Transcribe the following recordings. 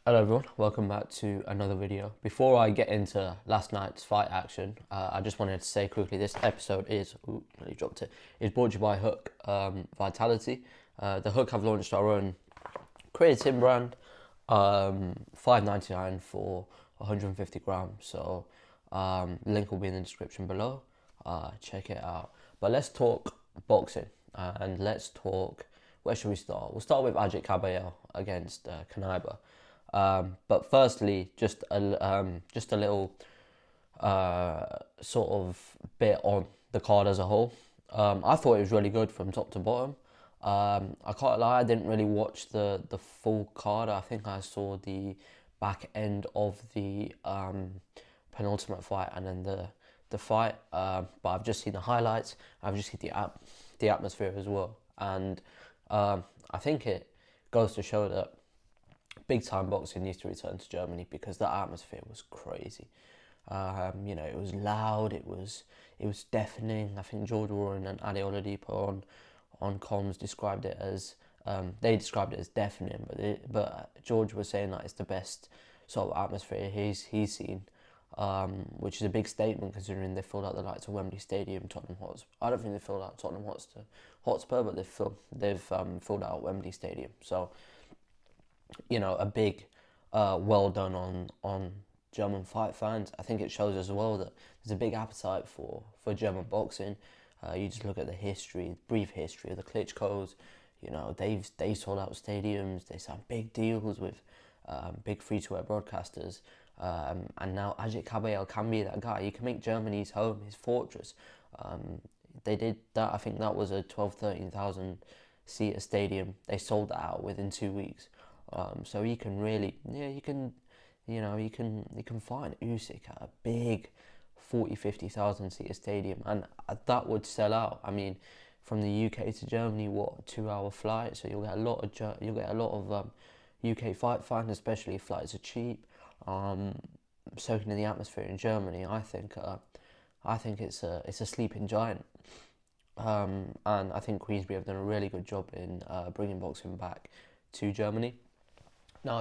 Hello everyone, welcome back to another video. Before I get into last night's fight action, I just wanted to say quickly this episode is, nearly dropped it, is brought to you by Hook Vitality. The Hook have launched our own creatine brand, $5.99 for 150 grams. So link will be in the description below. Check it out. But let's talk boxing and let's talk. Where should we start? We'll start with Kabayel against Knyba. But firstly, just a little sort of bit on the card as a whole. I thought it was really good from top to bottom. I can't lie, I didn't really watch the full card. I think I saw the back end of the penultimate fight and then the fight. But I've just seen the highlights. I've just seen the atmosphere as well, and I think it goes to show that big time boxing needs to return to Germany because that atmosphere was crazy. It was loud. It was deafening. I think George Warren and Ali Oladipo on comms described it as they described it as deafening, but George was saying that it's the best sort of atmosphere he's seen, which is a big statement considering they filled out the likes of Wembley Stadium, Tottenham Hotspur. I don't think they filled out Tottenham Hotspur, but they've filled out Wembley Stadium. So a big well done on German fight fans. I think it shows as well that there's a big appetite for German boxing. You just look at the brief history of the Klitschko's. They sold out stadiums. They signed big deals with big free-to-air broadcasters. And now Ajit Kabayel can be that guy. He can make Germany his home, his fortress. They did that. I think that was a 13,000 seater stadium. They sold that out within 2 weeks. So he can really, you can find Usyk at a big 50,000 seater stadium, and that would sell out. I mean, from the UK to Germany, what, 2 hour flight? So you'll get a lot of UK fight fans, especially if flights are cheap. Soaking in the atmosphere in Germany, I think it's a sleeping giant. And I think Queensberry have done a really good job in bringing boxing back to Germany. Now,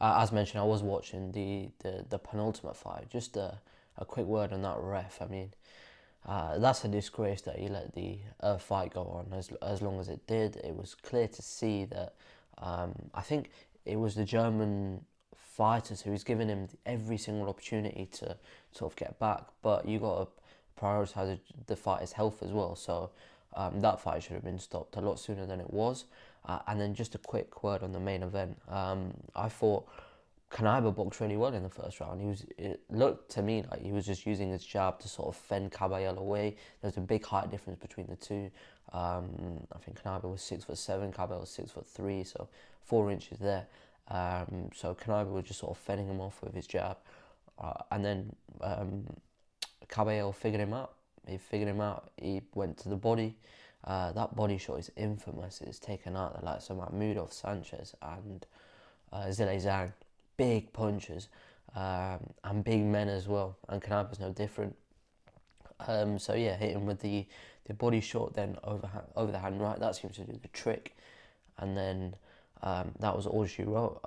as mentioned, I was watching the penultimate fight. Just a quick word on that ref. I mean, that's a disgrace that he let the fight go on as long as it did. It was clear to see that I think it was the German fighters who was giving him every single opportunity to sort of get back. But you got to prioritise the fighter's health as well. So that fight should have been stopped a lot sooner than it was. And then just a quick word on the main event. I thought Knyba boxed really well in the first round. It looked to me like he was just using his jab to sort of fend Kabayel away. There's a big height difference between the two. I think Knyba was 6'7", Kabayel was 6'3", so 4 inches there. So Knyba was just sort of fending him off with his jab, and then Kabayel figured him out. He went to the body. That body shot is infamous. It's taken out the likes of Mahmoudov, Sanchez, and Zile Zhang. Big punches and big men as well. And Knyba's no different. So yeah, hit him with the body shot, then over the hand right. That seems to do the trick. And then that was all she wrote.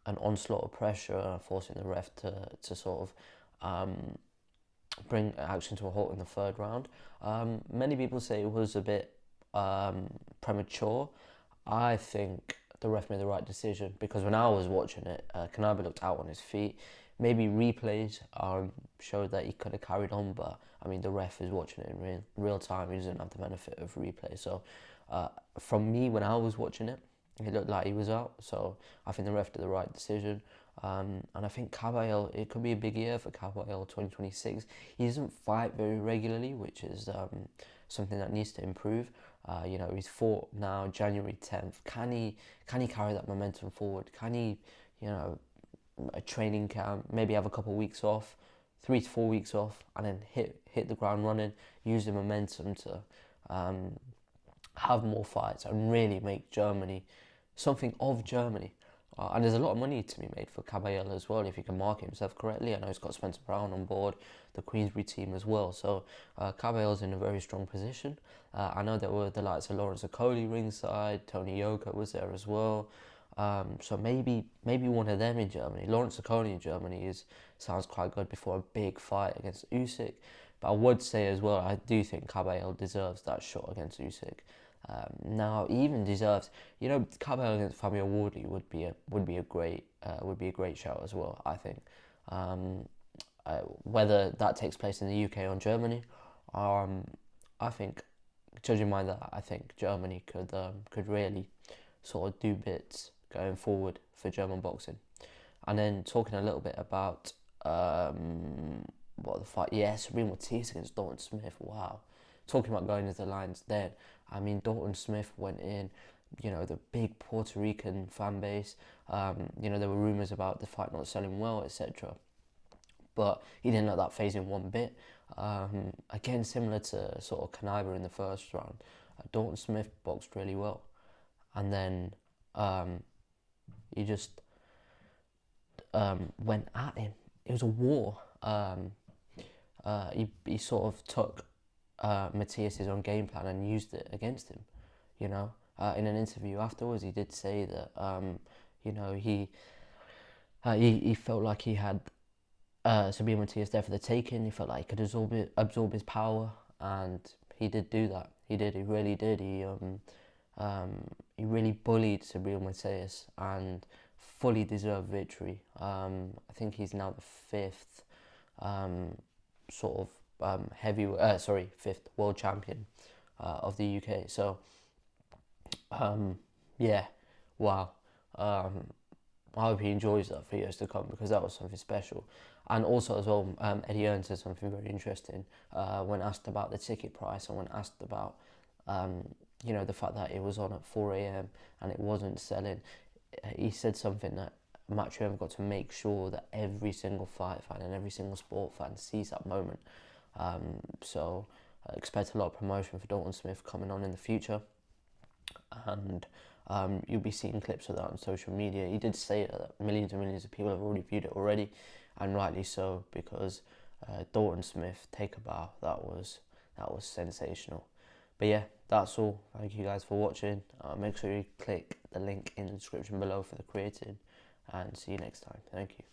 An onslaught of pressure, forcing the ref to sort of bring action to a halt in the third round. Many people say it was a bit premature. I think the ref made the right decision because when I was watching it, Knyba looked out on his feet. Maybe replays showed that he could have carried on, but I mean the ref is watching it in real time. He doesn't have the benefit of replay. So from me, when I was watching it, it looked like he was out. So I think the ref did the right decision. And I think Kabayel, it could be a big year for Kabayel 2026. He doesn't fight very regularly, which is something that needs to improve. He's fought now January 10th. Can he carry that momentum forward? Can he, a training camp, maybe have a couple of weeks off, 3 to 4 weeks off, and then hit the ground running, use the momentum to have more fights and really make Germany something of Germany. And there's a lot of money to be made for Kabayel as well if he can market himself correctly. I know he's got Spencer Brown on board, the Queensberry team as well. So Kabayel's in a very strong position. I know there were the likes of Lawrence Okoli ringside, Tony Yoka was there as well. So maybe one of them in Germany. Lawrence Okonie in Germany sounds quite good before a big fight against Usyk. But I would say as well, I do think Kabayel deserves that shot against Usyk. Now he even deserves, Kabayel against Fabio Wardley would be a great shout as well. I think. Whether that takes place in the UK or in Germany, I think, judging by that, I think Germany could really sort of do bits going forward for German boxing. And then talking a little bit about what the fight, yeah, Matias against Dalton Smith. Wow, talking about going into the lines then. I mean, Dalton Smith went in. The big Puerto Rican fan base. There were rumors about the fight not selling well, etc. But he didn't let that phase him one bit. Again, similar to sort of Knyba in the first round, Dalton Smith boxed really well, and then he just went at him. It was a war. He sort of took Matias' own game plan and used it against him. In an interview afterwards, he did say that he felt like he had Sabine Matias there for the taking. He felt like he could absorb his power, and he did do that. He did. He really did. He really bullied Sabine Matias and fully deserved victory. I think he's now the fifth fifth world champion of the UK. So, yeah, wow. I hope he enjoys that for years to come, because that was something special. And also as well, Eddie Earn said something very interesting when asked about the ticket price, and when asked about the fact that it was on at 4 a.m. and it wasn't selling. He said something that Matchroom have got to make sure that every single fight fan and every single sport fan sees that moment. So expect a lot of promotion for Dalton Smith coming on in the future, and you'll be seeing clips of that on social media. He did say that millions and millions of people have already viewed it already, and rightly so, because Dalton Smith, take a bow. That was sensational. But yeah, that's all. Thank you guys for watching. Make sure you click the link in the description below for the creatine, and see you next time. Thank you.